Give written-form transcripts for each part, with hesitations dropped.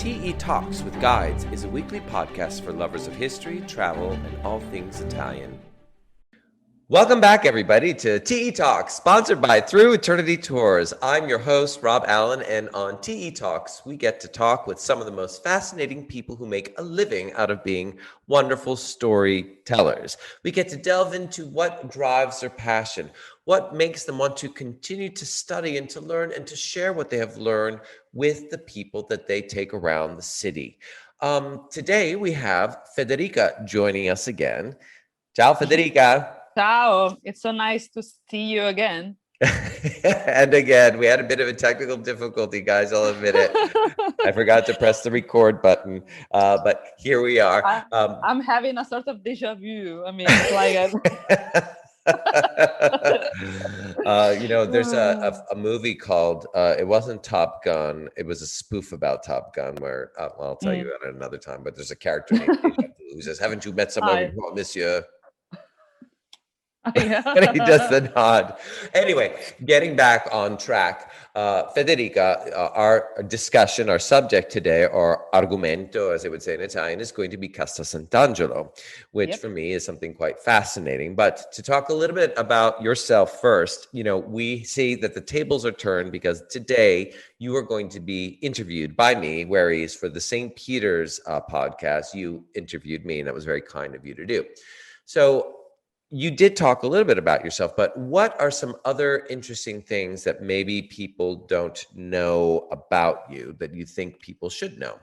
TE Talks with Guides is a weekly podcast for lovers of history, travel, and all things Italian. Welcome back, everybody, to TE Talks, sponsored by Through Eternity Tours. I'm your host, Rob Allen, and on TE Talks, we get to talk with some of the most fascinating people who make a living out of being wonderful storytellers. We get to delve into what drives their passion, what makes them want to continue to study and to learn and to share what they have learned with the people that they take around the city. Today, we have Federica joining us again. Ciao, Federica. Ciao, it's so nice to see you again. And again, we had a bit of a technical difficulty, guys, I'll admit it. I forgot to press the record button, but here we are. I'm having a sort of deja vu. I mean, it's like there's a movie called, it wasn't Top Gun, it was a spoof about Top Gun where, I'll tell you about it another time, but there's a character named Deja Vu who says, "Haven't you met someone before, monsieur?" And he does the nod. Anyway, getting back on track, Federica, our discussion, our subject today, or argomento, as they would say in Italian, is going to be Castel Sant'Angelo, which for me is something quite fascinating. But to talk a little bit about yourself first, we see that the tables are turned because today you are going to be interviewed by me, whereas for the St. Peter's podcast, you interviewed me, and that was very kind of you to do. So you did talk a little bit about yourself, but what are some other interesting things that maybe people don't know about you that you think people should know?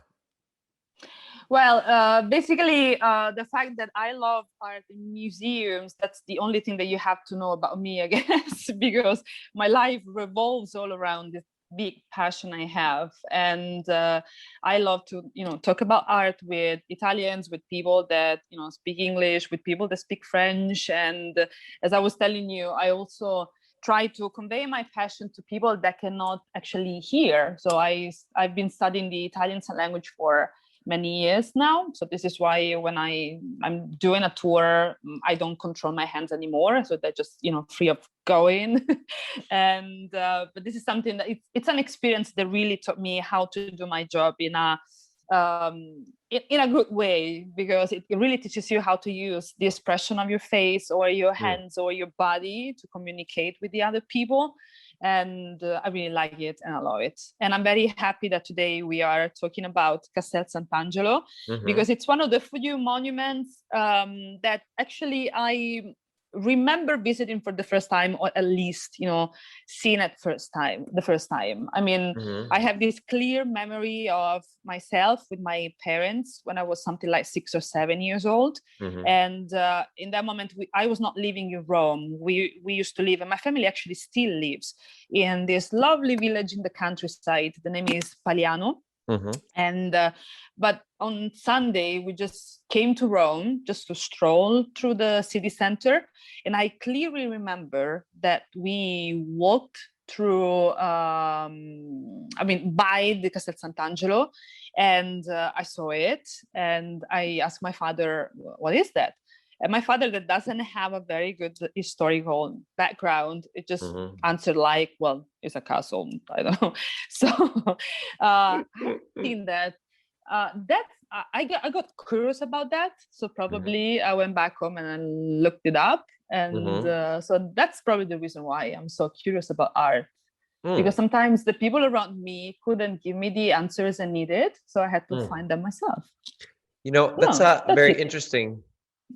Well, basically, the fact that I love art in museums, that's the only thing that you have to know about me, I guess, because my life revolves all around this big passion I have. And I love to, talk about art with Italians, with people that, speak English, with people that speak French. And as I was telling you, I also try to convey my passion to people that cannot actually hear. So I've been studying the Italian language for many years now. So this is why when I'm doing a tour, I don't control my hands anymore. So they're just, free of going. And but this is something that it's an experience that really taught me how to do my job in a good way, because it really teaches you how to use the expression of your face or your hands or your body to communicate with the other people. And I really like it and I love it. And I'm very happy that today we are talking about Castel Sant'Angelo, because it's one of the few monuments that actually I remember visiting for the first time, or at least, seeing it the first time. I mean, I have this clear memory of myself with my parents when I was something like 6 or 7 years old. And in that moment, I was not living in Rome. We used to live, and my family actually still lives in this lovely village in the countryside. The name is Paliano. And but on Sunday we just came to Rome just to stroll through the city center, and I clearly remember that we walked through by the Castel Sant'Angelo, and I saw it, and I asked my father, "What is that?" And my father, that doesn't have a very good historical background, it just answered like, "Well, it's a castle." I don't know. So I think that I got curious about that. So probably I went back home and I looked it up. And so that's probably the reason why I'm so curious about art. Because sometimes the people around me couldn't give me the answers I needed. So I had to find them myself. That's a very interesting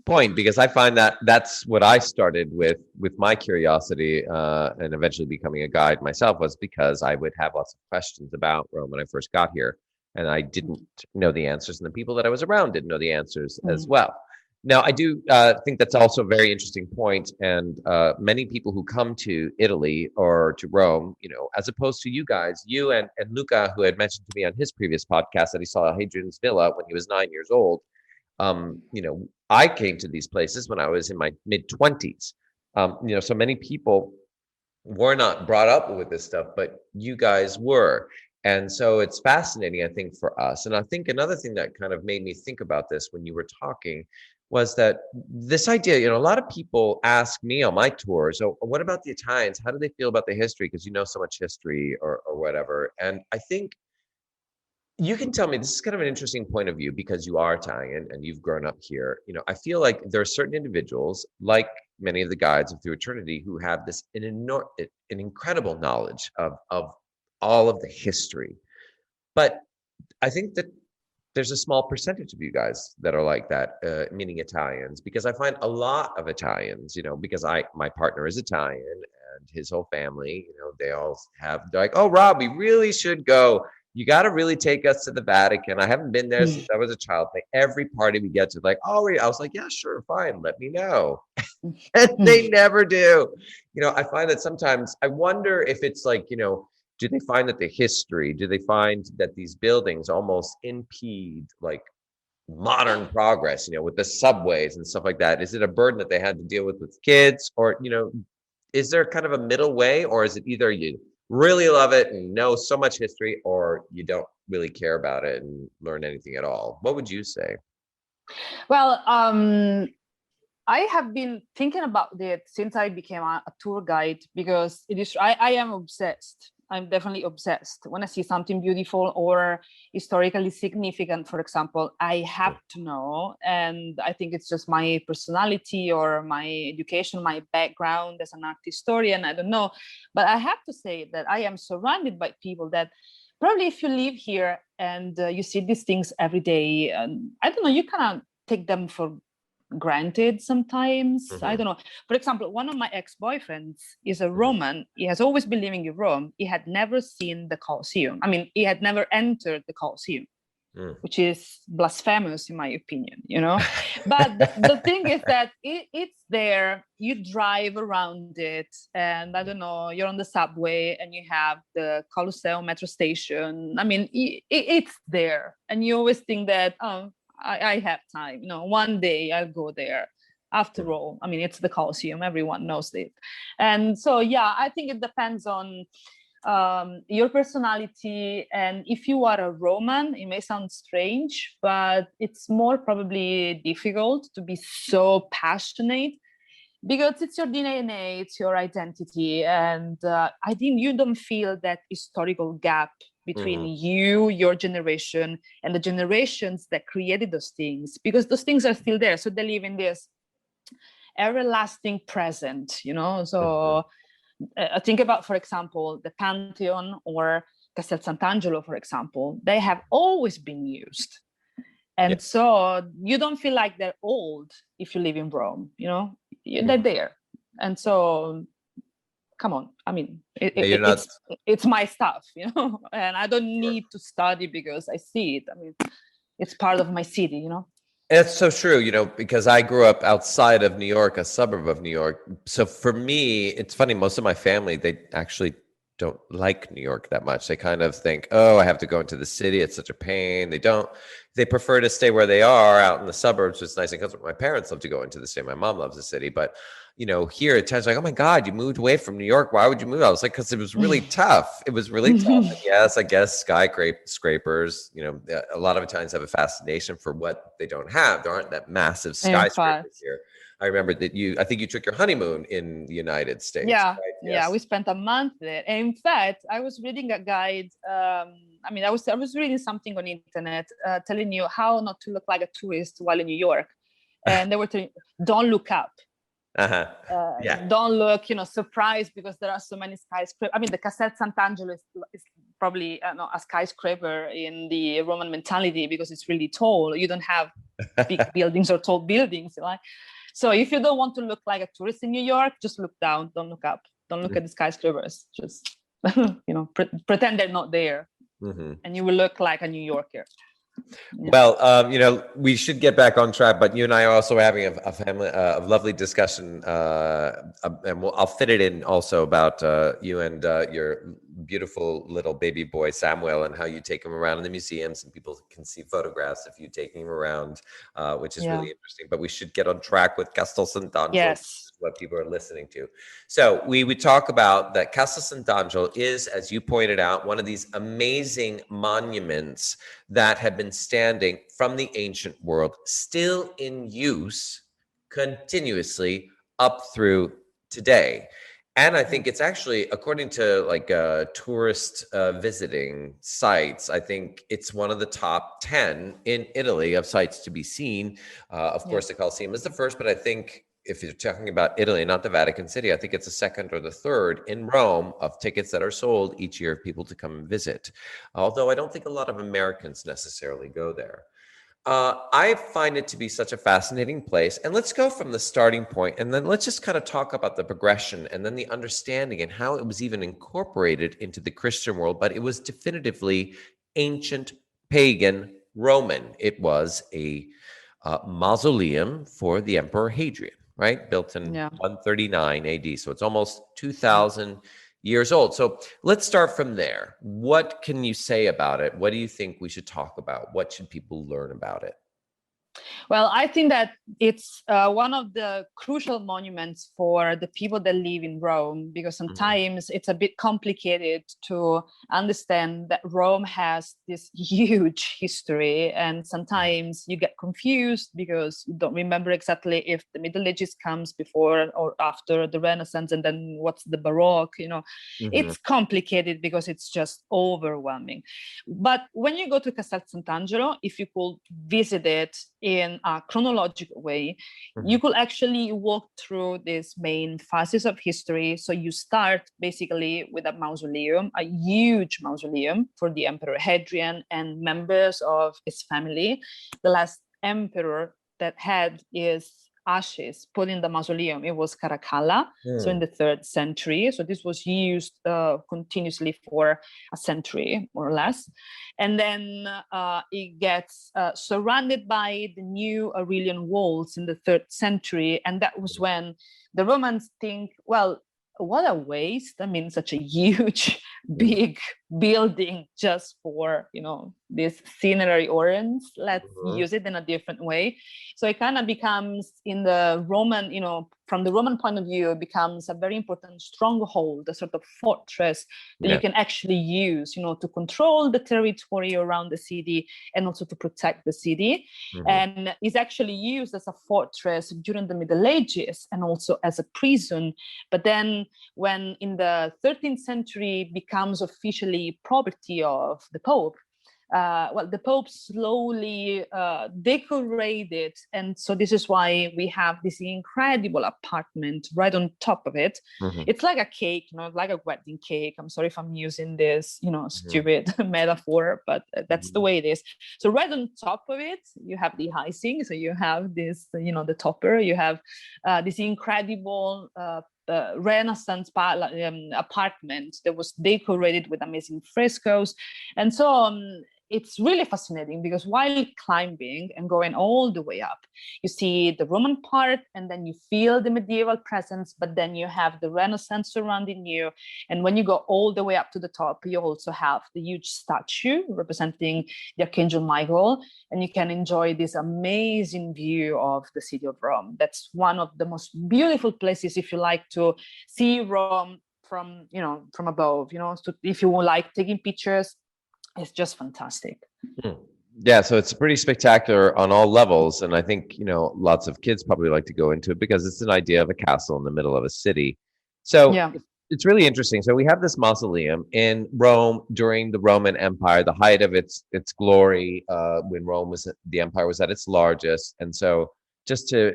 point, because I find that that's what I started with my curiosity and eventually becoming a guide myself, was because I would have lots of questions about Rome when I first got here, and I didn't know the answers, and the people that I was around didn't know the answers as well. Now, I do think that's also a very interesting point, and many people who come to Italy or to Rome, as opposed to you guys, you and Luca, who had mentioned to me on his previous podcast that he saw Hadrian's villa when he was 9 years old. I came to these places when I was in my mid-20s. So many people were not brought up with this stuff, but you guys were. And so it's fascinating, I think, for us. And I think another thing that kind of made me think about this when you were talking was that this idea, a lot of people ask me on my tours, "Oh, what about the Italians? How do they feel about the history? Because you know so much history or whatever." And I think you can tell me, this is kind of an interesting point of view because you are Italian and you've grown up here. I feel like there are certain individuals, like many of the guides of Through Eternity, who have an incredible knowledge of all of the history. But I think that there's a small percentage of you guys that are like that, meaning Italians, because I find a lot of Italians, because my partner is Italian and his whole family, they're like, oh, Rob, we really should go. You got to really take us to the Vatican. I haven't been there since I was a child. Like every party we get to, like, oh, I was like, yeah, sure, fine, let me know. And they never do. I find that sometimes I wonder if it's like, do they find that do they find that these buildings almost impede like modern progress, with the subways and stuff like that? Is it a burden that they had to deal with kids, or, is there kind of a middle way, or is it either you really love it and know so much history, or you don't really care about it and learn anything at all? What would you say? Well, I have been thinking about it since I became a tour guide, because I am obsessed. I'm definitely obsessed. When I see something beautiful or historically significant, for example, I have to know. And I think it's just my personality or my education, my background as an art historian, I don't know. But I have to say that I am surrounded by people that probably, if you live here and you see these things every day, I don't know, you kind of take them for granted sometimes. I don't know. For example, one of my ex-boyfriends is a Roman. He has always been living in Rome. He had never seen the Colosseum. I mean, he had never entered the Colosseum, which is blasphemous in my opinion, But the thing is that it's there. You drive around it, and I don't know, you're on the subway and you have the Colosseum metro station. I mean, it's there, and you always think that, oh, I have time, one day I'll go there. After all, I mean, it's the Colosseum, everyone knows it. And so, yeah, I think it depends on your personality. And if you are a Roman, it may sound strange, but it's more probably difficult to be so passionate, because it's your DNA, it's your identity. And I think you don't feel that historical gap between you, your generation, and the generations that created those things, because those things are still there. So they live in this everlasting present, So think about, for example, the Pantheon or Castel Sant'Angelo, for example. They have always been used. And so you don't feel like they're old if you live in Rome, they're there. And so, come on. I mean, it's my stuff, and I don't need to study because I see it. I mean, it's part of my city, It's so true, because I grew up outside of New York, a suburb of New York. So for me, it's funny, most of my family, they actually don't like New York that much. They kind of think, oh, I have to go into the city. It's such a pain. They prefer to stay where they are out in the suburbs. It's nice because my parents love to go into the city. My mom loves the city, but here at times like, oh my God, you moved away from New York. Why would you move? I was like, because it was really tough. It was really tough. And yes, I guess skyscrapers, a lot of Italians have a fascination for what they don't have. There aren't that massive skyscrapers here. I remember that I think you took your honeymoon in the United States. Yeah, right? Yes. Yeah, we spent a month there. And in fact, I was reading a guide. I was reading something on the internet telling you how not to look like a tourist while in New York. And they were telling, don't look up. Don't look, surprised because there are so many skyscrapers. I mean, the Castel Sant'Angelo is probably a skyscraper in the Roman mentality because it's really tall. You don't have big buildings or tall buildings, right? So if you don't want to look like a tourist in New York, just look down. Don't look up. Don't look at the skyscrapers. Just pretend they're not there, and you will look like a New Yorker. Yeah. Well, we should get back on track, but you and I are also having a family, a lovely discussion, and I'll fit it in also about you and your beautiful little baby boy Samuel, and how you take him around in the museums, and people can see photographs of you taking him around, which is really interesting. But we should get on track with Castel St. Yes. What people are listening to. So we would talk about that Castel Sant'Angelo is, as you pointed out, one of these amazing monuments that have been standing from the ancient world, still in use continuously up through today. And I think it's actually, according to like tourist visiting sites, I think it's one of the top 10 in Italy of sites to be seen. Of course, the Colosseum is the first, but I think if you're talking about Italy, not the Vatican City, I think it's the second or the third in Rome of tickets that are sold each year of people to come and visit. Although I don't think a lot of Americans necessarily go there. I find it to be such a fascinating place. And let's go from the starting point, and then let's just kind of talk about the progression and then the understanding and how it was even incorporated into the Christian world. But it was definitively ancient pagan Roman. It was a mausoleum for the Emperor Hadrian, right? Built in 139 AD. So it's almost 2,000 years old. So let's start from there. What can you say about it? What do you think we should talk about? What should people learn about it? Well, I think that it's one of the crucial monuments for the people that live in Rome, because sometimes it's a bit complicated to understand that Rome has this huge history, and sometimes you get confused because you don't remember exactly if the Middle Ages comes before or after the Renaissance, and then what's the Baroque. It's complicated because it's just overwhelming. But when you go to Castel Sant'Angelo, if you could visit it in a chronological way, you could actually walk through these main phases of history. So you start basically with a mausoleum, a huge mausoleum for the Emperor Hadrian and members of his family. The last emperor that had his ashes put in the mausoleum, it was Caracalla, so in the 3rd century. So this was used continuously for a century, more or less. And then it gets surrounded by the new Aurelian walls in the 3rd century. And that was when the Romans think, well, what a waste. I mean, such a huge, big building just for, this scenery ornaments. Let's use it in a different way. So it kind of becomes, in the Roman, from the Roman point of view, it becomes a very important stronghold, a sort of fortress that you can actually use, to control the territory around the city and also to protect the city. And is actually used as a fortress during the Middle Ages and also as a prison. But then when in the 13th century becomes officially property of the Pope, the Pope slowly decorated, and so this is why we have this incredible apartment right on top of it. It's like a cake, like a wedding cake. I'm sorry if I'm using this, stupid metaphor, but that's the way it is. So right on top of it, you have the icing. So you have this, the topper. You have this incredible Renaissance apartment that was decorated with amazing frescoes. And so it's really fascinating because while climbing and going all the way up, you see the Roman part and then you feel the medieval presence, but then you have the Renaissance surrounding you. And when you go all the way up to the top, you also have the huge statue representing the Archangel Michael, and you can enjoy this amazing view of the city of Rome. That's one of the most beautiful places if you like to see Rome from above, so if you like taking pictures, it's just fantastic. Yeah, so it's pretty spectacular on all levels. And I think, lots of kids probably like to go into it because it's an idea of a castle in the middle of a city. So it's really interesting. So we have this mausoleum in Rome during the Roman Empire, the height of its glory, when the empire was at its largest. And so just to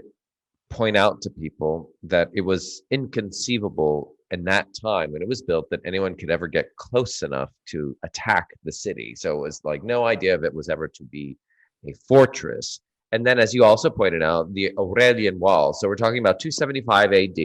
point out to people that it was inconceivable in that time when it was built that anyone could ever get close enough to attack the city. So it was like no idea of it was ever to be a fortress. And then, as you also pointed out, the Aurelian Wall. So we're talking about 275 AD.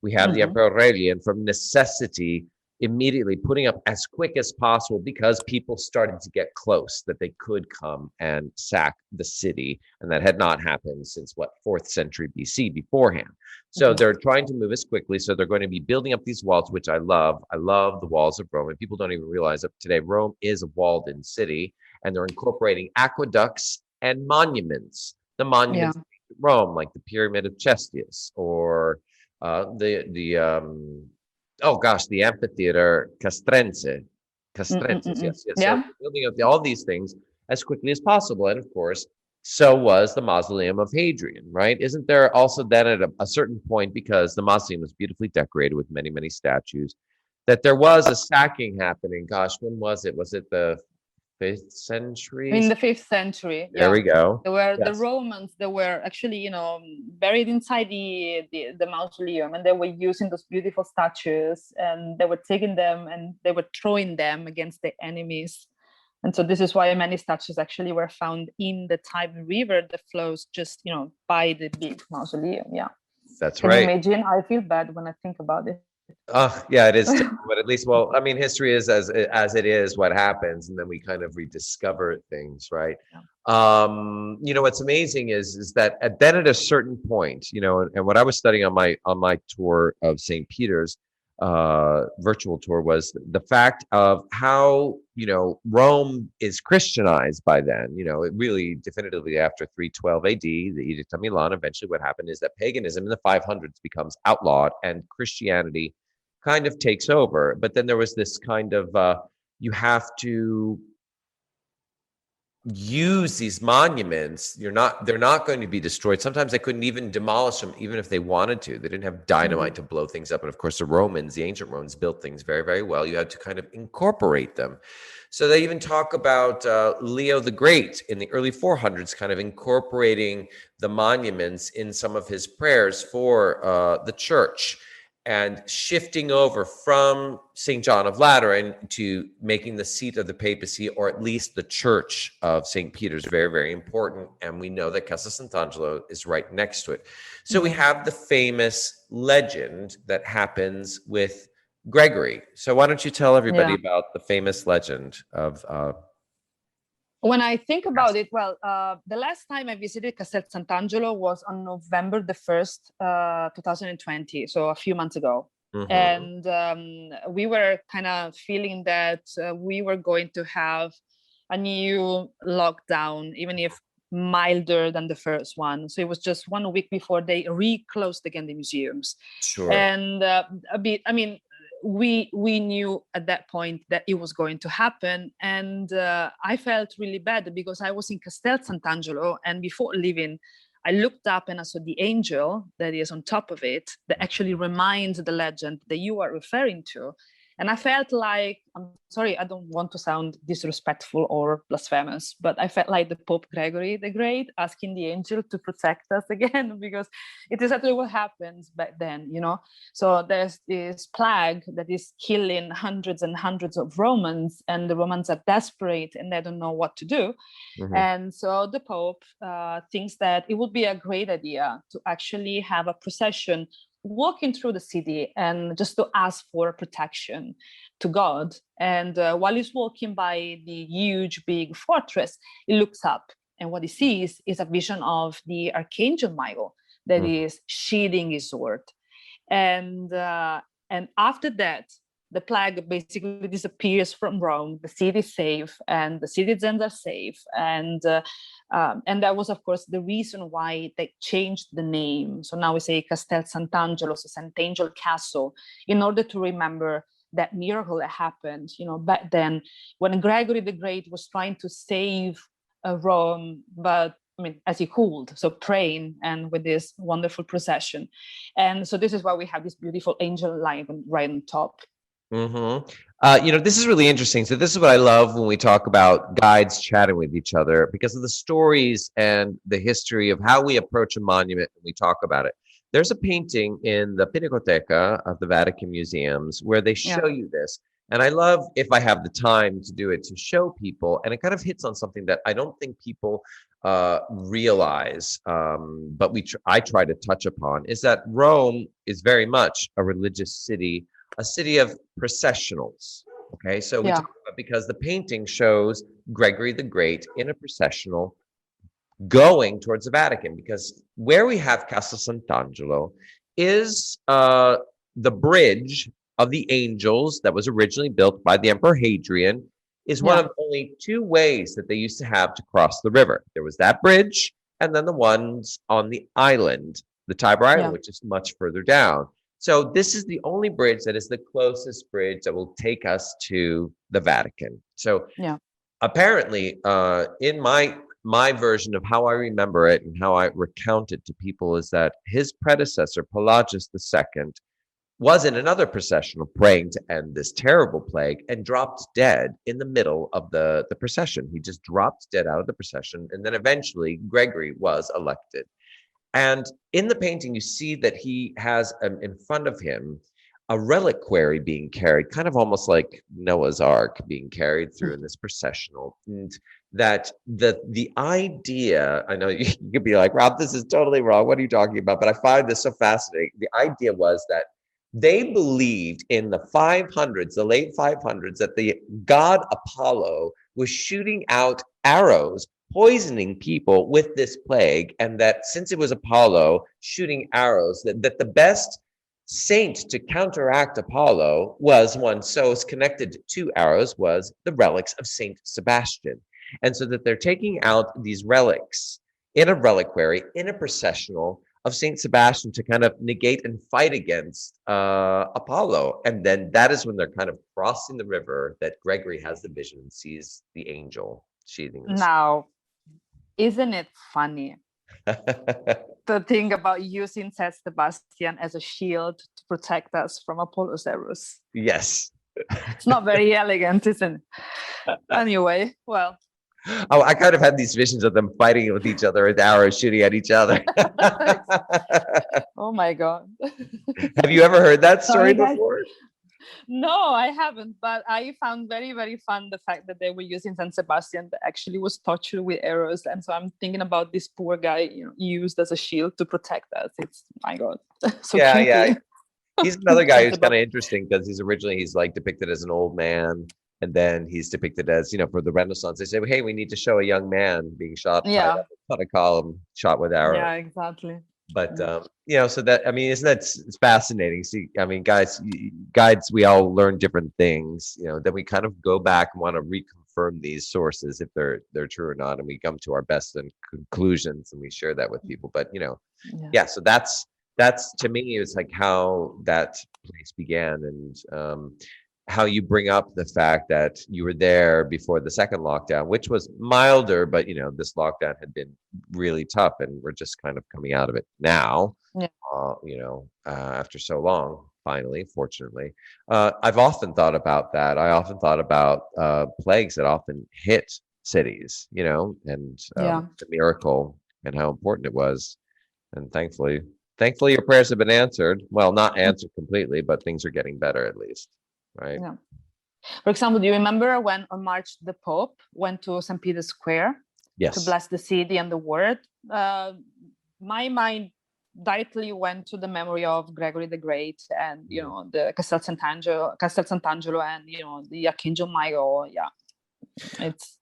We have the Emperor Aurelian, from necessity, immediately putting up as quick as possible because people started to get close, that they could come and sack the city. And that had not happened since 4th century BC beforehand. So they're trying to move as quickly. So they're going to be building up these walls, which I love. I love the walls of Rome. And people don't even realize that today Rome is a walled-in city, and they're incorporating aqueducts and monuments. The monuments of Rome, like the Pyramid of Cestius, or the amphitheater Castrense. Yes. So building up all these things as quickly as possible. And of course, so was the mausoleum of Hadrian, right? Isn't there also then at a certain point, because the mausoleum was beautifully decorated with many, many statues, that there was a sacking happening? Gosh, when was it? Was it the 5th century? In the 5th century, There we go. there were the Yes. Romans that were actually, buried inside the mausoleum, and they were using those beautiful statues, and they were taking them and they were throwing them against the enemies. And so this is why many statues actually were found in the Tiber River that flows just, by the big mausoleum. Yeah. That's Can right. you imagine? I feel bad when I think about it. Yeah, it is. But at least, well, I mean, history is as it is what happens, and then we kind of rediscover things, right? Yeah. What's amazing is that then at a certain point, and what I was studying on my tour of St. Peter's, virtual tour, was the fact of how Rome is Christianized by then. It really definitively after 312 AD, the Edict of Milan. Eventually, what happened is that paganism in the 500s becomes outlawed and Christianity kind of takes over. But then there was this kind of you have to use these monuments. They're not going to be destroyed. Sometimes they couldn't even demolish them, even if they wanted to. They didn't have dynamite to blow things up. And of course, the ancient Romans built things very, very well. You had to kind of incorporate them. So they even talk about Leo the Great in the early 400s, kind of incorporating the monuments in some of his prayers for the church, and shifting over from St. John of Lateran to making the seat of the papacy, or at least the church of St. Peter's, very, very important. And we know that Castel Sant'Angelo is right next to it. So we have the famous legend that happens with Gregory. So why don't you tell everybody about the famous legend of... When I think about it, well, the last time I visited Castel Sant'Angelo was on November the 1st, 2020, so a few months ago. And we were kind of feeling that we were going to have a new lockdown, even if milder than the first one. So it was just 1 week before they reclosed again the museums. Sure. And we knew at that point that it was going to happen, and I felt really bad because I was in Castel Sant'Angelo, and before leaving I looked up and I saw the angel that is on top of it that actually reminds the legend that you are referring to. And I felt like, I'm sorry, I don't want to sound disrespectful or blasphemous, but I felt like the Pope Gregory the Great asking the angel to protect us again, because it is actually what happens back then, So there's this plague that is killing hundreds and hundreds of Romans, and the Romans are desperate and they don't know what to do. And so the Pope thinks that it would be a great idea to actually have a procession walking through the city and just to ask for protection to God. And while he's walking by the huge big fortress, he looks up, and what he sees is a vision of the Archangel Michael that is sheathing his sword. And after that, the plague basically disappears from Rome. The city is safe, and the citizens are safe. And that was, of course, the reason why they changed the name. So now we say Castel Sant'Angelo, so St. Angel Castle, in order to remember that miracle that happened, back then when Gregory the Great was trying to save Rome, but as he could, so praying and with this wonderful procession. And so this is why we have this beautiful angel lying right on top. This is really interesting. So this is what I love when we talk about guides chatting with each other, because of the stories and the history of how we approach a monument when we talk about it. There's a painting in the Pinacoteca of the Vatican Museums where they show you this. And I love, if I have the time to do it, to show people. And it kind of hits on something that I don't think people realize, but I try to touch upon, is that Rome is very much a religious city, a city of processionals. Okay, so we talk about, because the painting shows Gregory the Great in a processional going towards the Vatican, because where we have Castel Sant'Angelo is the bridge of the angels that was originally built by the Emperor Hadrian, is one of only two ways that they used to have to cross the river. There was that bridge, and then the ones on the island, the Tiber Island, which is much further down. So this is the only bridge that is the closest bridge that will take us to the Vatican. So apparently, in my my version of how I remember it and how I recount it to people is that his predecessor, Pelagius II, was in another processional praying to end this terrible plague and dropped dead in the middle of the procession. He just dropped dead out of the procession. And then eventually Gregory was elected. And in the painting, you see that he has in front of him a reliquary being carried, kind of almost like Noah's Ark being carried through in this processional. And that the idea, I know you could be like, Rob, this is totally wrong. What are you talking about? But I find this so fascinating. The idea was that they believed in the 500s, the late 500s, that the god Apollo was shooting out arrows, poisoning people with this plague, and that since it was Apollo shooting arrows, that the best saint to counteract Apollo was one so connected to arrows was the relics of Saint Sebastian. And so that they're taking out these relics in a reliquary, in a processional of Saint Sebastian to kind of negate and fight against Apollo. And then that is when they're kind of crossing the river that Gregory has the vision and sees the angel sheathing this. Now, isn't it funny to think about using Saint Sebastian as a shield to protect us from Apollo's arrows? Yes. It's not very elegant, isn't it? Anyway, well. Oh, I kind of had these visions of them fighting with each other with arrows shooting at each other. Oh my God. Have you ever heard that story before? No, I haven't, but I found very, very fun the fact that they were using San Sebastian that actually was tortured with arrows. And so I'm thinking about this poor guy, used as a shield to protect us. It's, my God. So yeah, creepy. yeah. He's another guy who's kind of interesting because he's like depicted as an old man. And then he's depicted as, for the Renaissance, they say, hey, we need to show a young man being shot by a column, shot with arrows. Yeah, exactly. But, so that, isn't that it's fascinating? See, guides, we all learn different things, then we kind of go back and want to reconfirm these sources if they're true or not. And we come to our best conclusions and we share that with people. But, so that's to me, it's like how that place began. And, how you bring up the fact that you were there before the second lockdown, which was milder, but this lockdown had been really tough, and we're just kind of coming out of it now. Yeah. After so long, finally, fortunately. I've often thought about that. I often thought about plagues that often hit cities, and the miracle and how important it was. And thankfully, your prayers have been answered. Well, not answered completely, but things are getting better at least. Right. Yeah. For example, do you remember when on March the Pope went to St. Peter's Square to bless the city and the word? My mind directly went to the memory of Gregory the Great and the Castel St. Angelo, and the Archangel Michael. Yeah, it's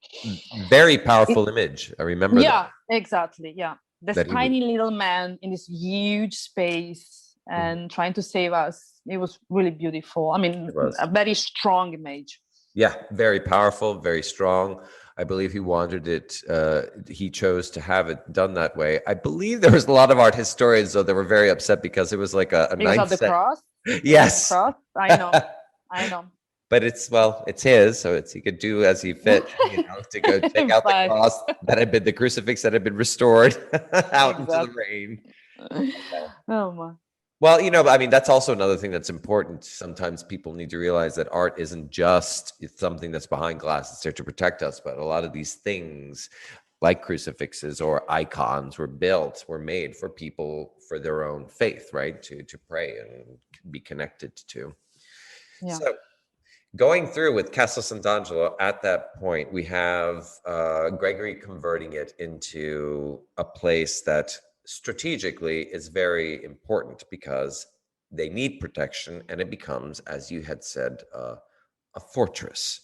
very powerful image. I remember. Yeah, exactly. Yeah, this tiny little man in this huge space and trying to save us. It was really beautiful. A very strong image. Yeah, very powerful, very strong. I believe he wanted it. He chose to have it done that way. I believe there was a lot of art historians, though, that were very upset because it was like a because of the cross. Yes, the cross. I know. But it's his, so he could do as he fit, to go take out the cross that had been the crucifix that had been restored out into the rain. Oh my. Well, that's also another thing that's important. Sometimes people need to realize that art isn't just something that's behind glass. It's there to protect us. But a lot of these things, like crucifixes or icons, were made for people for their own faith, right? To pray and be connected to. Yeah. So going through with Castel St. Angelo, at that point, we have Gregory converting it into a place that strategically is very important because they need protection, and it becomes, as you had said, a fortress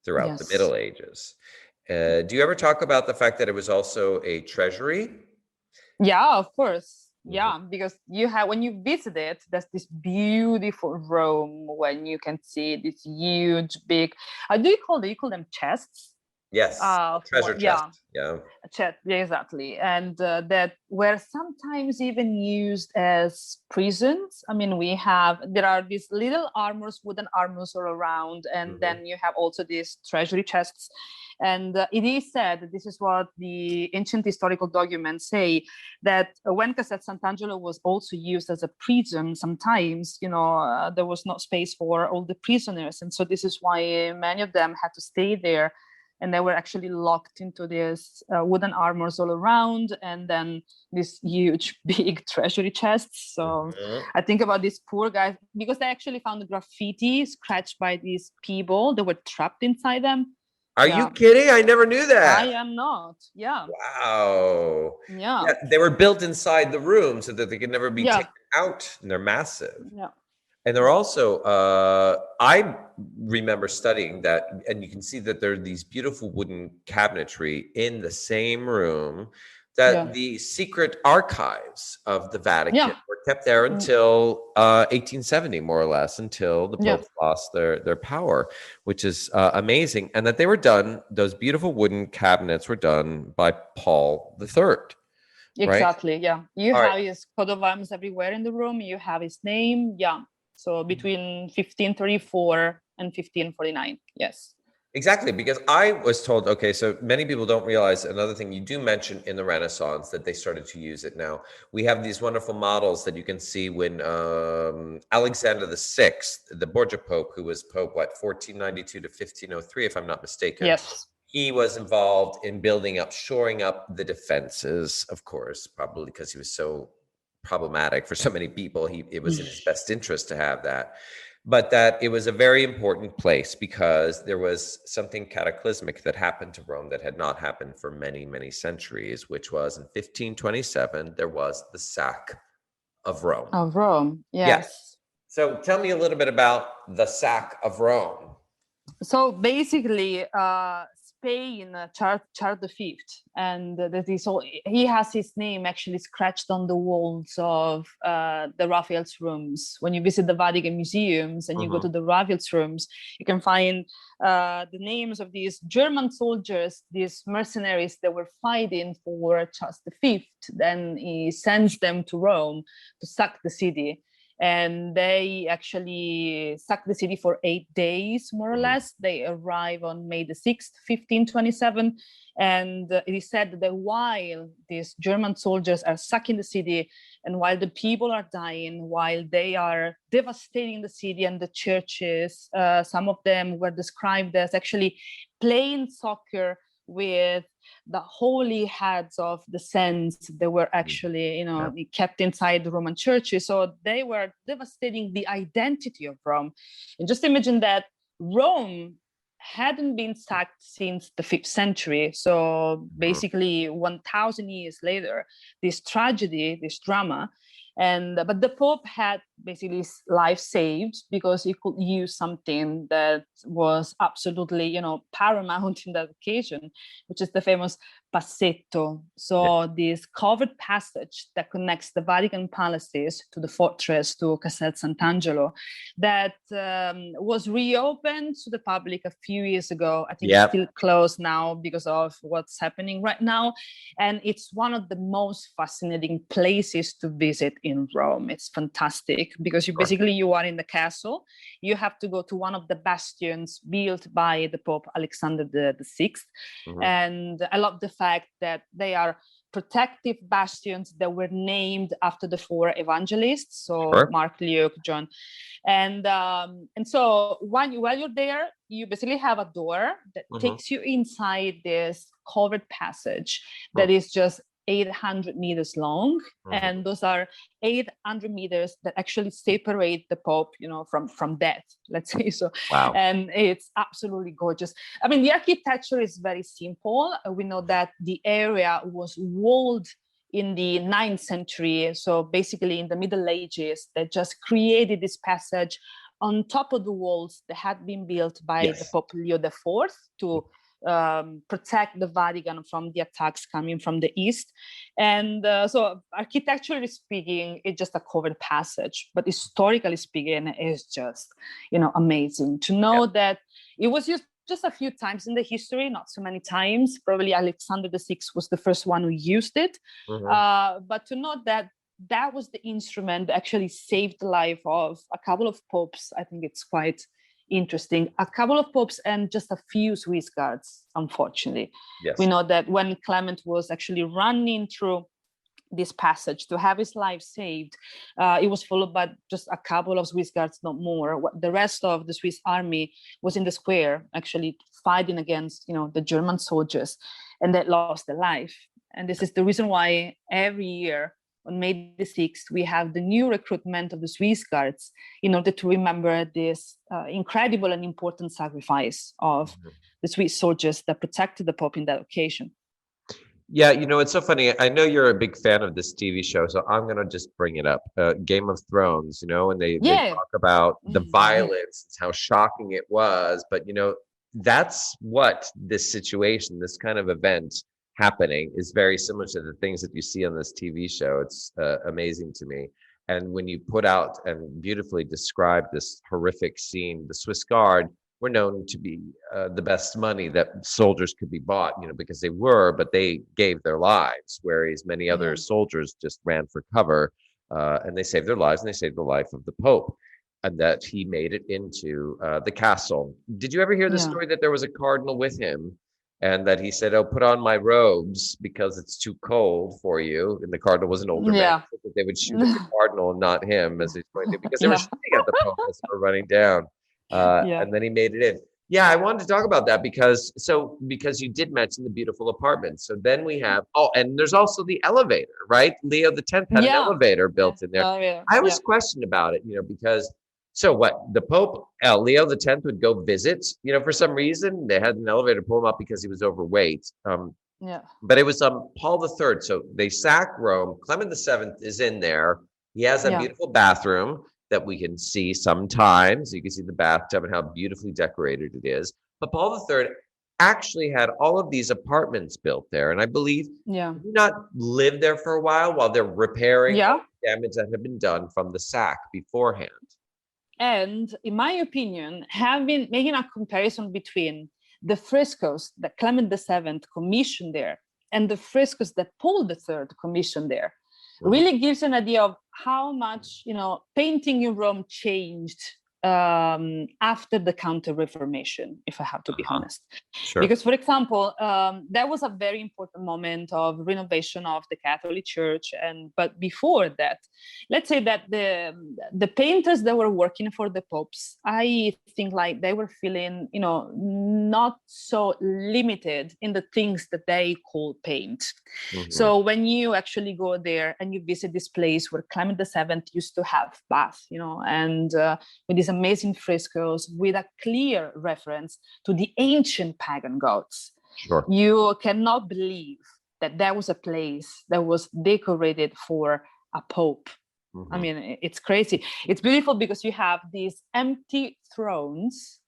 throughout the Middle Ages. Do you ever talk about the fact that it was also a treasury? Yeah, of course. Yeah, because when you visit it, there's this beautiful room when you can see this huge, big. Do you call them chests? Yes, treasure chest. Yeah, chest. Yeah, exactly, and that were sometimes even used as prisons. There are these little wooden armors all around, and then you have also these treasury chests. And it is said, this is what the ancient historical documents say, that when Castel Sant'Angelo was also used as a prison, sometimes, there was not space for all the prisoners. And so this is why many of them had to stay there. And they were actually locked into these wooden armors all around, and then these huge, big treasury chests. So I think about these poor guys, because they actually found graffiti scratched by these people that were trapped inside them. Are you kidding? I never knew that. I am not. Yeah. Wow. Yeah. They were built inside the room so that they could never be taken out, and they're massive. Yeah. And they're also, I remember studying that, and you can see that there are these beautiful wooden cabinetry in the same room that the secret archives of the Vatican were kept there until 1870, more or less, until the popes lost their power, which is amazing. And that they were done, those beautiful wooden cabinets were done by Paul III. Exactly, right? Yeah. You have his coat of arms everywhere in the room. You have his name, So between 1534 and 1549, yes. Exactly, because I was told, okay, so many people don't realize another thing you do mention in the Renaissance, that they started to use it now. We have these wonderful models that you can see when Alexander VI, the Borgia Pope, who was Pope, 1492 to 1503, if I'm not mistaken. Yes. He was involved in shoring up the defenses, of course, probably because he was so problematic for so many people. It was in his best interest to have that. But that it was a very important place because there was something cataclysmic that happened to Rome that had not happened for many, many centuries, which was in 1527, there was the sack of Rome. Of Rome, yes. So tell me a little bit about the sack of Rome. So basically, Spain, Charles V, and he has his name actually scratched on the walls of the Raphael's rooms. When you visit the Vatican museums and you go to the Raphael's rooms, you can find the names of these German soldiers, these mercenaries that were fighting for Charles V. Then he sends them to Rome to sack the city. And they actually sacked the city for 8 days, more or less. They arrive on May the 6th, 1527. And it is said that while these German soldiers are sacking the city, and while the people are dying, while they are devastating the city and the churches, some of them were described as actually playing soccer with the holy heads of the saints that were actually, kept inside the Roman churches. So they were devastating the identity of Rome. And just imagine that Rome hadn't been sacked since the 5th century. So basically 1,000 years later, this tragedy, this drama, but the Pope had basically his life saved because he could use something that was absolutely, paramount in that occasion, which is the famous passetto. So this covered passage that connects the Vatican palaces to the fortress, to Castel Sant'Angelo, that was reopened to the public a few years ago. I think it's still closed now because of what's happening right now. And it's one of the most fascinating places to visit in Rome. It's fantastic because you are in the castle. You have to go to one of the bastions built by the Pope Alexander VI. And I love the fact that they are protective bastions that were named after the 4 evangelists, so Mark, Luke, John, and so while you're there, you basically have a door that takes you inside this covered passage that is just 800 meters long, and those are 800 meters that actually separate the Pope, from death, let's say so. Wow. And it's absolutely gorgeous. I mean, the architecture is very simple. We know that the area was walled in the 9th century, so basically in the Middle Ages, that just created this passage on top of the walls that had been built by the Pope Leo IV to protect the Vatican from the attacks coming from the east. And so architecturally speaking, it's just a covered passage, but historically speaking, it's just, amazing to know that it was used just a few times in the history, not so many times. Probably Alexander VI was the first one who used it. But to know that was the instrument that actually saved the life of a couple of popes, I think it's quite interesting. A couple of popes and just a few Swiss guards, unfortunately. Yes. We know that when Clement was actually running through this passage to have his life saved, it was followed by just a couple of Swiss guards, not more. The rest of the Swiss army was in the square, actually fighting against, the German soldiers, and they lost their life. And this is the reason why every year on May the 6th, we have the new recruitment of the Swiss guards in order to remember this incredible and important sacrifice of the Swiss soldiers that protected the Pope in that occasion. Yeah, it's so funny. I know you're a big fan of this TV show, so I'm going to just bring it up. Game of Thrones, and they talk about the violence, how shocking it was. But, that's what this situation, this kind of event happening is very similar to the things that you see on this TV show. It's amazing to me. And when you put out and beautifully describe this horrific scene, the Swiss Guard were known to be the best money that soldiers could be bought, because they were, but they gave their lives, whereas many other soldiers just ran for cover, and they saved their lives, and they saved the life of the Pope, and that he made it into the castle. Did you ever hear the story that there was a cardinal with him, and that he said, "Oh, put on my robes because it's too cold for you"? And the cardinal was an older man, so that they would shoot at the cardinal and not him as he's going to, because they were shooting at the Pope as they were running down. And then he made it in. Yeah, I wanted to talk about that because you did mention the beautiful apartments. So then we have, and there's also the elevator, right? Leo X had an elevator built in there. I was questioned about it, because, so what, the Pope, Leo X would go visit, for some reason they had an elevator pull him up because he was overweight. But it was Paul III. So they sack Rome. Clement VII is in there. He has a beautiful bathroom that we can see sometimes. You can see the bathtub and how beautifully decorated it is. But Paul III actually had all of these apartments built there. And I believe did he not live there for a while they're repairing the damage that had been done from the sack beforehand. And in my opinion, making a comparison between the frescoes that Clement VII commissioned there and the frescoes that Paul III commissioned there really gives an idea of how much, painting in Rome changed after the Counter-Reformation, if I have to be honest. Sure. Because, for example, that was a very important moment of renovation of the Catholic Church. But before that, let's say that the painters that were working for the popes, I think like they were feeling, not so limited in the things that they call paint. So when you actually go there and you visit this place where Clement VII used to have bath, and with these amazing frescoes with a clear reference to the ancient pagan gods. Sure. You cannot believe that there was a place that was decorated for a pope. I mean, it's crazy. It's beautiful because you have these empty thrones,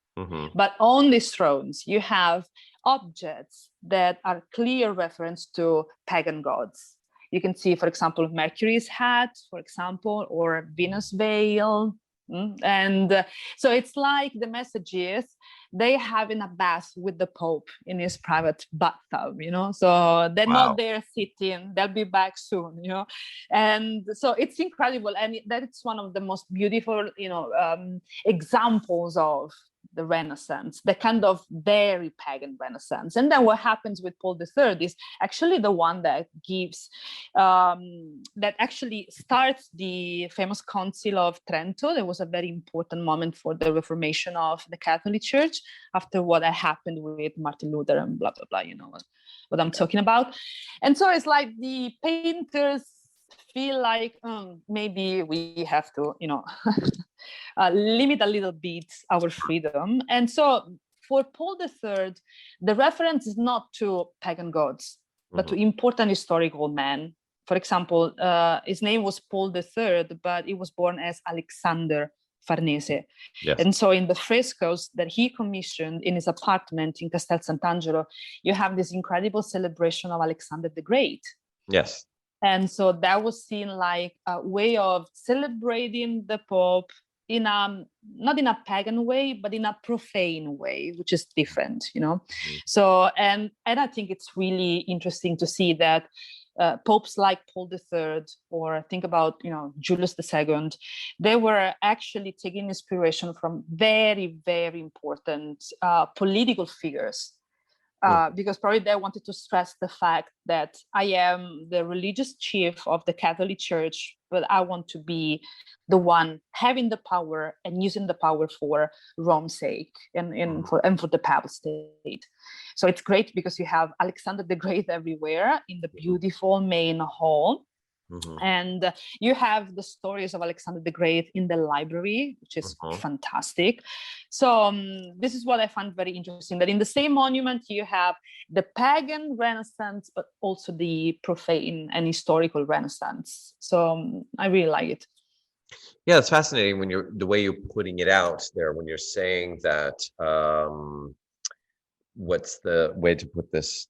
but on these thrones, you have objects that are clear reference to pagan gods. You can see, for example, Mercury's hat, for example, or Venus' veil. And so it's like the message is they having a bath with the Pope in his private bathtub, so they're not there sitting, they'll be back soon, and so it's incredible. And that's one of the most beautiful, examples of the Renaissance, the kind of very pagan Renaissance. And then what happens with Paul III is actually the one that gives, that actually starts the famous Council of Trento. That was a very important moment for the Reformation of the Catholic Church after what had happened with Martin Luther and blah, blah, blah, what I'm talking about. And so it's like the painters feel like maybe we have to, limit a little bit our freedom. And so for Paul III, the reference is not to pagan gods, but to important historical men. For example, his name was Paul III, but he was born as Alexander Farnese. Yes. And so in the frescoes that he commissioned in his apartment in Castel St. Angelo, you have this incredible celebration of Alexander the Great. Yes. And so that was seen like a way of celebrating the Pope in a, not in a pagan way, but in a profane way, which is different, So, and I think it's really interesting to see that popes like Paul III, or think about, Julius II, they were actually taking inspiration from very, very important political figures. Because probably they wanted to stress the fact that I am the religious chief of the Catholic Church, but I want to be the one having the power and using the power for Rome's sake and for the Papal State. So it's great because you have Alexander the Great everywhere in the beautiful main hall. And you have the stories of Alexander the Great in the library, which is fantastic. So this is what I find very interesting, that in the same monument you have the pagan Renaissance, but also the profane and historical Renaissance. So I really like it. Yeah, it's fascinating when the way you're putting it out there, when you're saying that, what's the way to put this,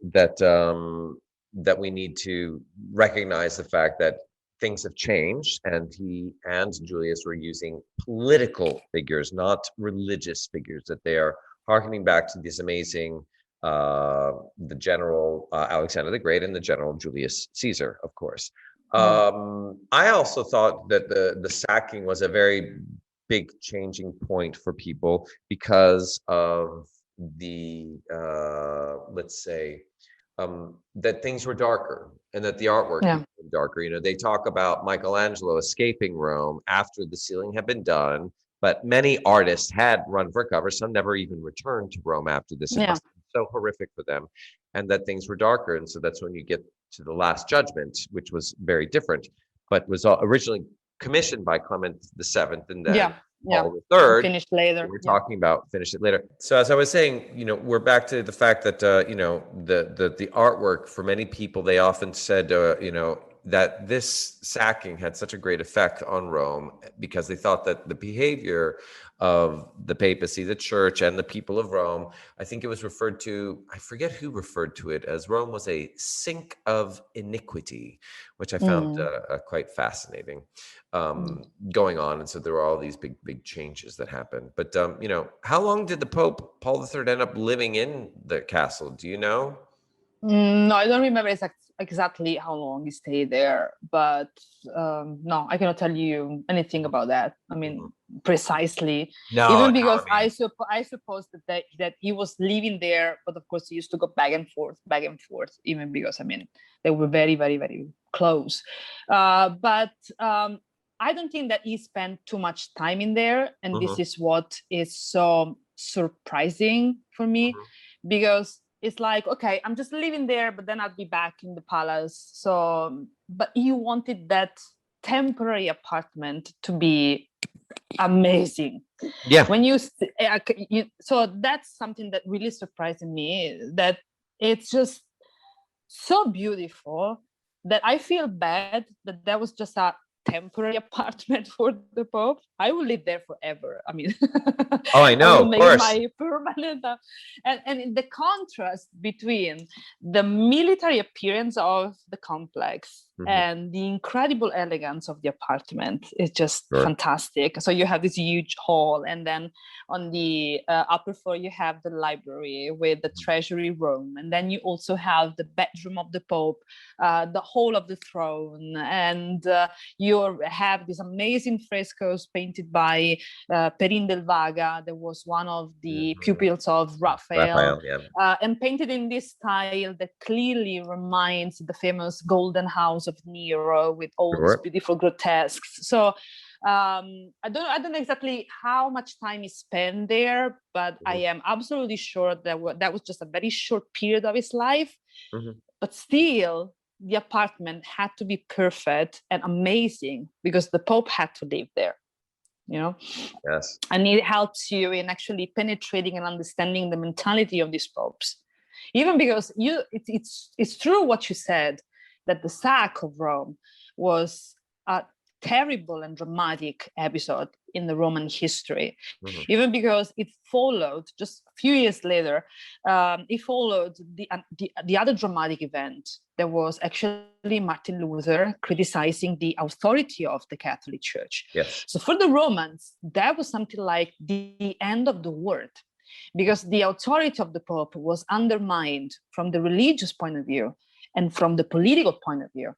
that we need to recognize the fact that things have changed, and he and Julius were using political figures, not religious figures, that they are harkening back to this amazing, the general Alexander the Great and the general Julius Caesar, of course. I also thought that the sacking was a very big changing point for people because of the, let's say, that things were darker and that the artwork became darker. They talk about Michelangelo escaping Rome after the ceiling had been done, but many artists had run for cover. Some never even returned to Rome after this. It must have been so horrific for them, and that things were darker. And so that's when you get to the Last Judgment, which was very different, but was originally commissioned by Clement VII, and then Paul III. Finished later. We're talking about finish it later. So as I was saying, we're back to the fact that the artwork, for many people, they often said that this sacking had such a great effect on Rome because they thought that the behavior of the papacy, the church, and the people of Rome, I think it was referred to, I forget who referred to it, as Rome was a sink of iniquity, which I found quite fascinating going on. And so there were all these big changes that happened. But, how long did the Pope, Paul III, end up living in the castle? Do you know? No, I don't remember exactly how long he stayed there, but no, I cannot tell you anything about that. I mean, precisely. Even because I suppose that he was living there, but of course he used to go back and forth, even because, they were very, very, very close. But I don't think that he spent too much time in there. And this is what is so surprising for me, because it's like, okay, I'm just living there, but then I'll be back in the palace. So, but he wanted that temporary apartment to be amazing. Yeah. When so that's something that really surprised me, that it's just so beautiful that I feel bad that was just a temporary apartment for the Pope. I will live there forever. I know, I will of make course. my permanent. And the contrast between the military appearance of the complex and the incredible elegance of the apartment is just fantastic. So you have this huge hall, and then on the upper floor you have the library with the treasury room, and then you also have the bedroom of the Pope, the hall of the throne, and you have these amazing frescoes painted by Perin del Vaga. There was one of the pupils of Raphael, and painted in this style that clearly reminds the famous Golden House of Nero with all these beautiful grotesques. So I don't know exactly how much time he spent there, but I am absolutely sure that was just a very short period of his life. But still, the apartment had to be perfect and amazing because the Pope had to live there. Yes. And it helps you in actually penetrating and understanding the mentality of these popes. Even because it's true what you said, that the sack of Rome was a terrible and dramatic episode in the Roman history, even because it followed just a few years later. It followed the other dramatic event. There was actually Martin Luther criticizing the authority of the Catholic Church. Yes. So for the Romans, that was something like the end of the world, because the authority of the Pope was undermined from the religious point of view. And from the political point of view,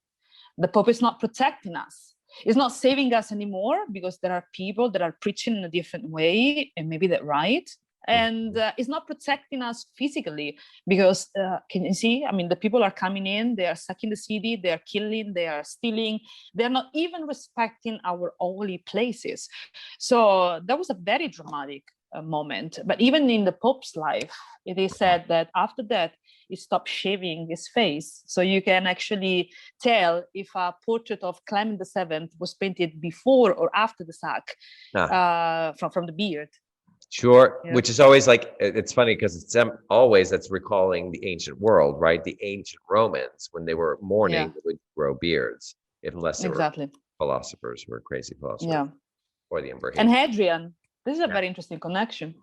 the Pope is not protecting us. It's not saving us anymore, because there are people that are preaching in a different way, and maybe they're right. And it's not protecting us physically, because can you see? I mean, the people are coming in, they are sacking the city, they are killing, they are stealing. They're not even respecting our holy places. So that was a very dramatic moment. But even in the Pope's life, it is said that after that, he stopped shaving his face. So you can actually tell if a portrait of Clement VII was painted before or after the sack from the beard. Sure, yeah. Which is always like, it's funny because it's always that's recalling the ancient world, right? The ancient Romans, when they were mourning, they would grow beards, unless they were philosophers who were crazy philosophers. Or the Emperor. And Hadrian, this is a very interesting connection.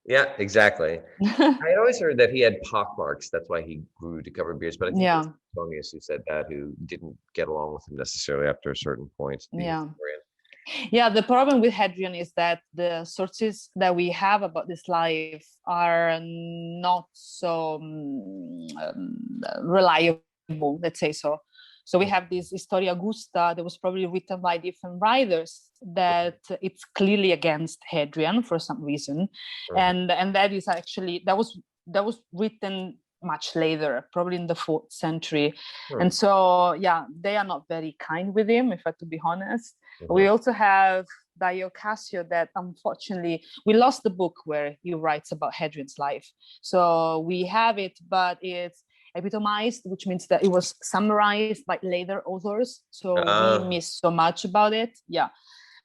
Yeah, exactly. I always heard that he had pockmarks. That's why he grew to cover beards. But I think it was Antonius who said that, who didn't get along with him necessarily after a certain point. Yeah, the problem with Hadrian is that the sources that we have about this life are not so reliable, let's say so. So we have this Historia Augusta that was probably written by different writers that it's clearly against Hadrian for some reason. And that is actually, that was written much later, probably in the 4th century. And so, they are not very kind with him, if I have to be honest. We also have Dio Cassio that unfortunately, we lost the book where he writes about Hadrian's life. So we have it, but it's epitomized, which means that it was summarized by later authors. So we missed so much about it. Yeah.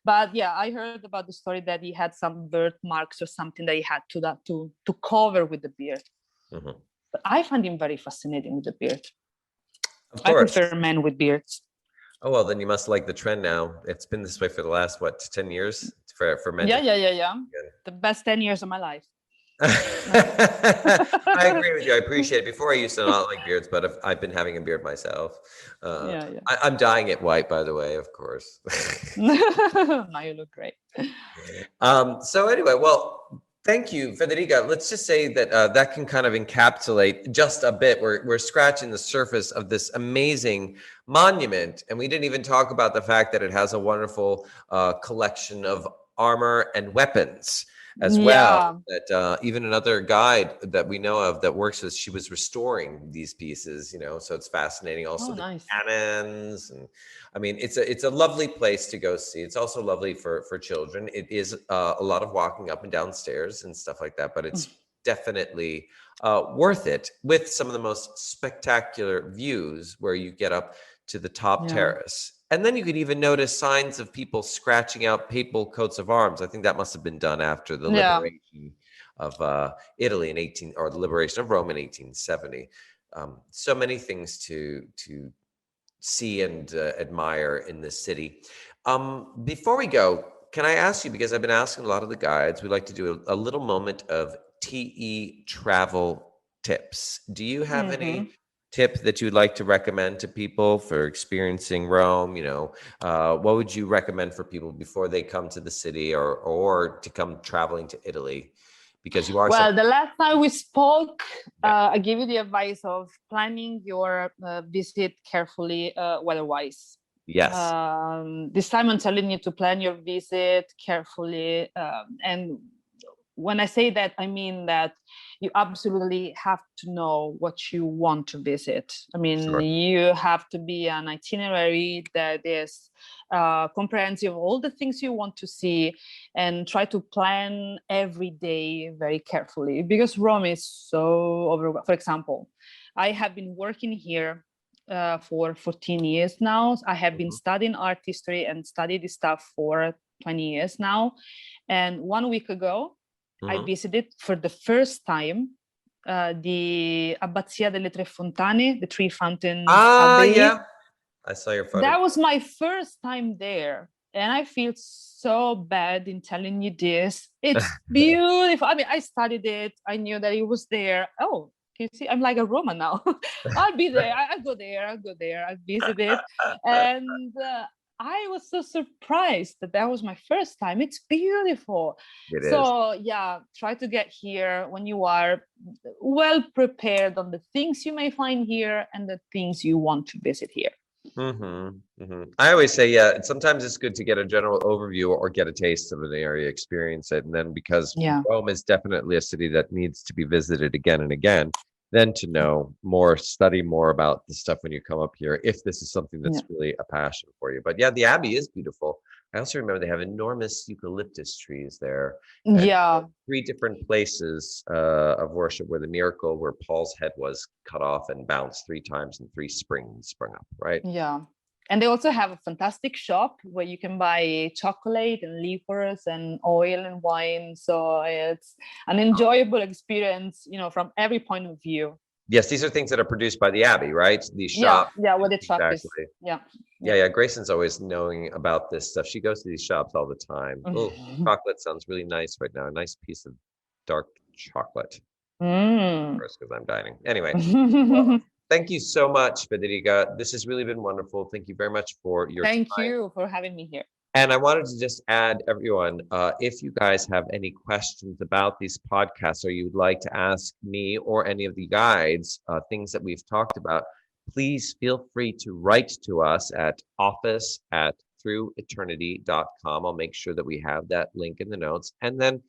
But I heard about the story that he had some birthmarks or something that he had to cover with the beard. But I find him very fascinating with the beard. I prefer men with beards. Oh, well, then you must like the trend now. It's been this way for the last, 10 years for men? Yeah. The best 10 years of my life. I agree with you. I appreciate it. Before I used to not like beards, but I've been having a beard myself. I'm dyeing it white, by the way, of course. Now you look great. So anyway, well, thank you, Federica. Let's just say that that can kind of encapsulate just a bit. We're scratching the surface of this amazing monument, and we didn't even talk about the fact that it has a wonderful collection of armor and weapons as well. That even another guide that we know of that works with, she was restoring these pieces, so it's fascinating. Also the cannons, and I mean, it's a lovely place to go see. It's also lovely for children. It is a lot of walking up and down stairs and stuff like that, but it's definitely worth it, with some of the most spectacular views where you get up to the top terrace. And then you could even notice signs of people scratching out papal coats of arms. I think that must have been done after the liberation of Italy or the liberation of Rome in 1870. So many things to see and admire in this city. Before we go, can I ask you, because I've been asking a lot of the guides, we like to do a little moment of TE travel tips. Do you have any tip that you'd like to recommend to people for experiencing Rome? What would you recommend for people before they come to the city or to come traveling to Italy? Because you are the last time we spoke, I gave you the advice of planning your visit carefully weather-wise. Yes. This time I'm telling you to plan your visit carefully, and when I say that, I mean that you absolutely have to know what you want to visit. I mean, you have to be an itinerary that is comprehensive of all the things you want to see, and try to plan every day very carefully, because Rome is so overwhelmed. For example, I have been working here for 14 years now. I have been studying art history and studied this stuff for 20 years now. And 1 week ago, I visited for the first time the Abbazia delle Tre Fontane, the Three Fountains Abbey. Yeah. I saw your photo. That was my first time there. And I feel so bad in telling you this. It's beautiful. I mean, I studied it. I knew that it was there. Oh, can you see? I'm like a Roman now. I'll be there. I'll go there. I visit it. And I was so surprised that was my first time. It's beautiful. It is. So yeah, try to get here when you are well prepared on the things you may find here and the things you want to visit here. I always say, yeah, sometimes it's good to get a general overview or get a taste of an area, experience it. And then because Rome is definitely a city that needs to be visited again and again, then to know more, study more about the stuff when you come up here, if this is something that's really a passion for you. But yeah, the Abbey is beautiful. I also remember they have enormous eucalyptus trees there. Yeah. 3 different places of worship where the miracle where Paul's head was cut off and bounced 3 times and 3 springs sprung up, right? Yeah. And they also have a fantastic shop where you can buy chocolate and liquors and oil and wine. So it's an enjoyable experience, from every point of view. Yes, these are things that are produced by the Abbey, right? These shops. Yeah, where the shop is. Yeah. Grayson's always knowing about this stuff. She goes to these shops all the time. Oh, chocolate sounds really nice right now. A nice piece of dark chocolate. First, because I'm dining. Anyway. Well, thank you so much, Federica. This has really been wonderful. Thank you very much for your time. Thank you for having me here. And I wanted to just add, everyone, if you guys have any questions about these podcasts or you'd like to ask me or any of the guides things that we've talked about, please feel free to write to us at office@througheternity.com. I'll make sure that we have that link in the notes. And then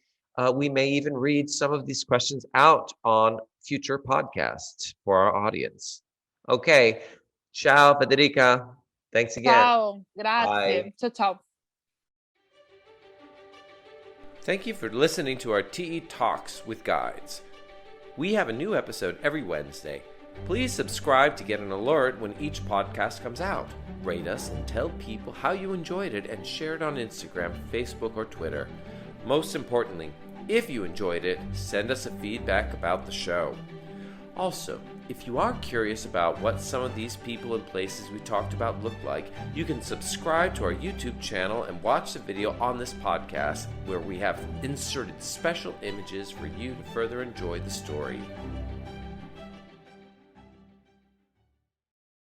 we may even read some of these questions out on future podcasts for our audience. Okay. Ciao, Federica. Thanks again. Ciao. Grazie. Ciao, ciao. Thank you for listening to our TE Talks with Guides. We have a new episode every Wednesday. Please subscribe to get an alert when each podcast comes out. Rate us and tell people how you enjoyed it and share it on Instagram, Facebook, or Twitter. Most importantly, if you enjoyed it, send us a feedback about the show. Also, if you are curious about what some of these people and places we talked about look like, you can subscribe to our YouTube channel and watch the video on this podcast where we have inserted special images for you to further enjoy the story.